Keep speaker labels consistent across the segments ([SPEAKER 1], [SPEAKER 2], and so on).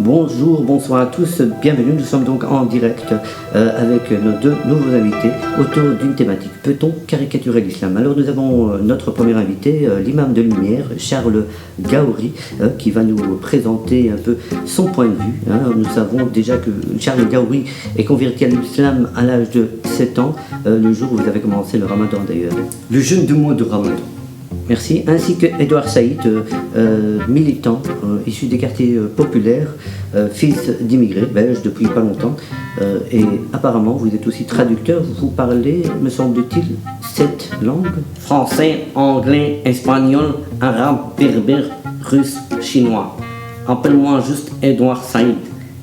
[SPEAKER 1] Bonjour, bonsoir à tous, bienvenue, nous sommes donc en direct avec nos deux nouveaux invités autour d'une thématique. Peut-on caricaturer l'islam? Alors nous avons notre premier invité, l'imam de lumière, Charles Gaouri, qui va nous présenter un peu son point de vue. Nous savons déjà que Charles Gaouri est converti à l'islam à l'âge de 7 ans, le jour où vous avez commencé le ramadan d'ailleurs.
[SPEAKER 2] Le jeûne du mois de ramadan.
[SPEAKER 1] Merci, ainsi que Edouard Saïd, militant, issu des quartiers populaires, fils d'immigrés belges depuis pas longtemps, et apparemment vous êtes aussi traducteur, vous parlez, me semble-t-il, 7 langues?
[SPEAKER 3] Français, anglais, espagnol, arabe, berbère, russe, chinois. Appelle-moi juste Edouard Saïd.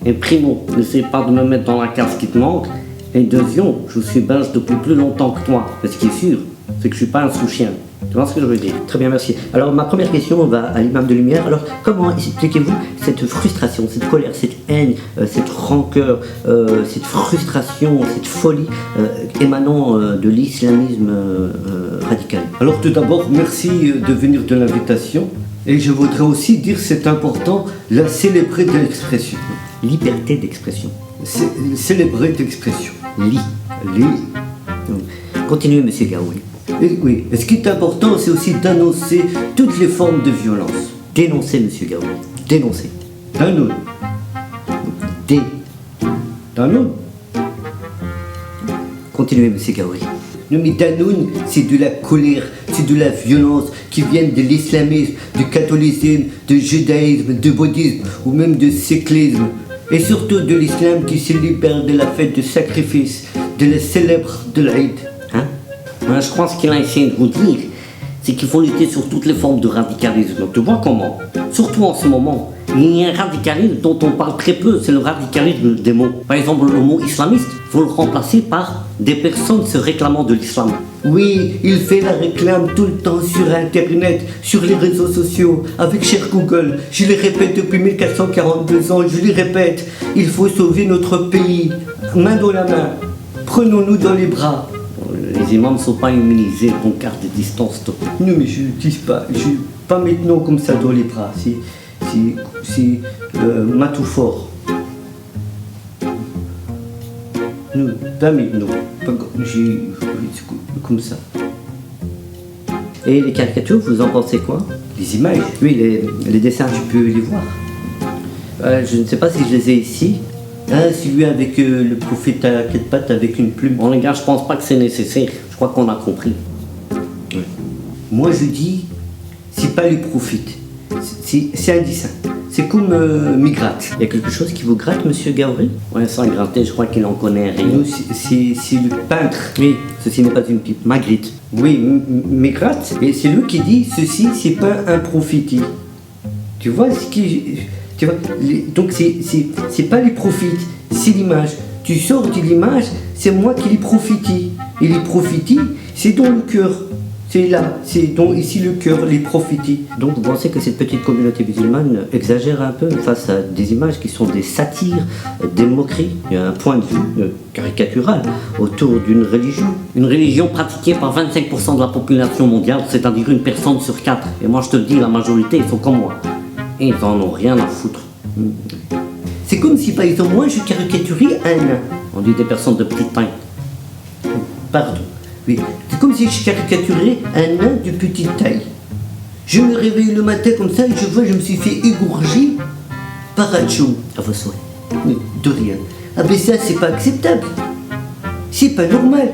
[SPEAKER 3] Et primo, n'essaie pas de me mettre dans la case qui te manque. Et deuxième, je suis belge depuis plus longtemps que toi. Mais ce qui est sûr, c'est que je suis pas un sous-chien. Tu vois ce que je veux dire?
[SPEAKER 1] Très bien, merci. Alors ma première question va à l'imam de lumière. Alors comment expliquez-vous cette frustration, cette colère, cette haine, cette rancœur, cette frustration, cette folie émanant de l'islamisme radical?
[SPEAKER 2] Alors tout d'abord, merci de venir de l'invitation. Et je voudrais aussi dire, c'est important, la célébrer de l'expression.
[SPEAKER 1] Liberté d'expression.
[SPEAKER 2] Célébrer d'expression.
[SPEAKER 1] Li. Continuez, monsieur Gaouri.
[SPEAKER 2] Et oui, et ce qui est important, c'est aussi d'annoncer toutes les formes de violence.
[SPEAKER 1] Dénoncez, monsieur Gaouri. Dénoncez.
[SPEAKER 2] Danoun. Danoun.
[SPEAKER 1] Continuez, monsieur Gaouri.
[SPEAKER 2] Non mais Danoun, c'est de la colère, c'est de la violence qui viennent de l'islamisme, du catholicisme, du judaïsme, du bouddhisme ou même du séclisme. Et surtout de l'islam qui se libère de la fête de sacrifice, de la célèbre de l'Aïd.
[SPEAKER 3] Moi, je crois ce qu'il a essayé de vous dire, c'est qu'il faut lutter sur toutes les formes de radicalisme. Donc, tu vois comment? Surtout en ce moment, il y a un radicalisme dont on parle très peu, c'est le radicalisme des mots. Par exemple, le mot islamiste, il faut le remplacer par des personnes se réclamant de l'islam.
[SPEAKER 2] Oui, il fait la réclame tout le temps sur Internet, sur les réseaux sociaux, avec cher Google. Je le répète depuis 1442 ans, je le répète. Il faut sauver notre pays, main dans la main. Prenons-nous dans les bras.
[SPEAKER 3] Les imams ne sont pas immunisés, donc garde des distances.
[SPEAKER 2] Non mais je dis pas maintenant comme ça dans les bras, c'est matou fort. Non, pas maintenant, comme ça.
[SPEAKER 1] Et les caricatures, vous en pensez quoi?
[SPEAKER 2] Les images?
[SPEAKER 1] Oui, les dessins, tu peux les voir. Je ne sais pas si je les ai ici.
[SPEAKER 2] Ah, celui avec le prophète à 4 pattes avec une plume.
[SPEAKER 3] Bon les gars, je pense pas que c'est nécessaire. Je crois qu'on a compris.
[SPEAKER 2] Ouais. Moi je dis, c'est pas les prophètes. C'est un dessin. C'est comme Migrate.
[SPEAKER 1] Il y a quelque chose qui vous gratte, monsieur Gaouri?
[SPEAKER 3] Ouais, sans gratter, je crois qu'il en connaît rien.
[SPEAKER 2] Non, c'est le peintre.
[SPEAKER 1] Oui, ceci n'est pas une pipe. Magritte.
[SPEAKER 2] Oui, Migrate. Et c'est lui qui dit, ceci c'est pas un prophétie. Tu vois ce qui... Tu vois, donc c'est pas les prophètes, c'est l'image. Tu sors de l'image, c'est moi qui les prophétie. Et les prophéties, c'est dans le cœur. C'est là, c'est dans ici le cœur, les prophéties.
[SPEAKER 1] Donc vous pensez que cette petite communauté musulmane exagère un peu face à des images qui sont des satires, des moqueries? Il y a un point de vue caricatural autour d'une religion.
[SPEAKER 3] Une religion pratiquée par 25% de la population mondiale, c'est-à-dire une personne sur 4. Et moi je te le dis, la majorité, ils sont comme moi. Et ils en ont rien à foutre.
[SPEAKER 2] C'est comme si par exemple moi je caricaturais un nain.
[SPEAKER 3] On dit des personnes de petite taille.
[SPEAKER 2] Pardon. Oui. C'est comme si je caricaturais un nain de petite taille. Je me réveille le matin comme ça et je me suis fait égorger par un chou.
[SPEAKER 1] À vos souhaits.
[SPEAKER 2] Oui, de rien. Ah ben ça c'est pas acceptable. C'est pas normal.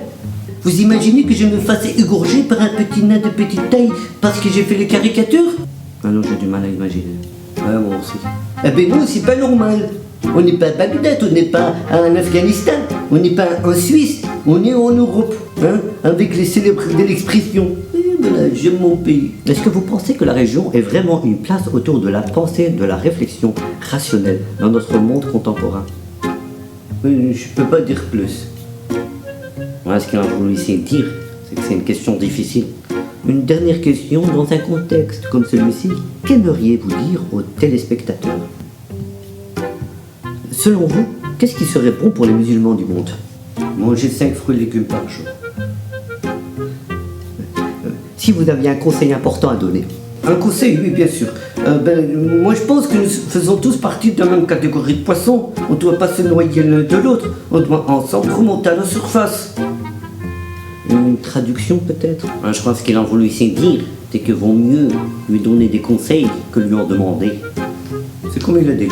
[SPEAKER 2] Vous imaginez que je me fasse égorger par un petit nain de petite taille parce que j'ai fait les caricatures?
[SPEAKER 1] Ah non, j'ai du mal à imaginer.
[SPEAKER 2] Ah moi aussi. Ah ben non, c'est pas normal. On n'est pas à Bagdad, on n'est pas en Afghanistan, on n'est pas en Suisse, on est en Europe, hein, avec les célèbres de l'expression. Et voilà, j'aime mon pays.
[SPEAKER 1] Est-ce que vous pensez que la religion est vraiment une place autour de la pensée, de la réflexion rationnelle dans notre monde contemporain?
[SPEAKER 2] Je peux pas dire plus.
[SPEAKER 3] Ouais, ce qu'il a voulu essayer de dire, c'est que c'est une question difficile.
[SPEAKER 1] Une dernière question, dans un contexte comme celui-ci, qu'aimeriez-vous dire aux téléspectateurs? Selon vous, qu'est-ce qui serait bon pour les musulmans du monde?
[SPEAKER 2] Manger 5 fruits et légumes par jour.
[SPEAKER 1] Si vous aviez un conseil important à donner.
[SPEAKER 2] Un conseil, oui, bien sûr. Moi je pense que nous faisons tous partie de la même catégorie de poissons. On ne doit pas se noyer l'un de l'autre. On doit ensemble remonter à la surface.
[SPEAKER 1] Une traduction peut-être? Je crois ce qu'il a voulu ici dire, c'est que vaut mieux lui donner des conseils que lui en demander.
[SPEAKER 2] C'est comme il a dit.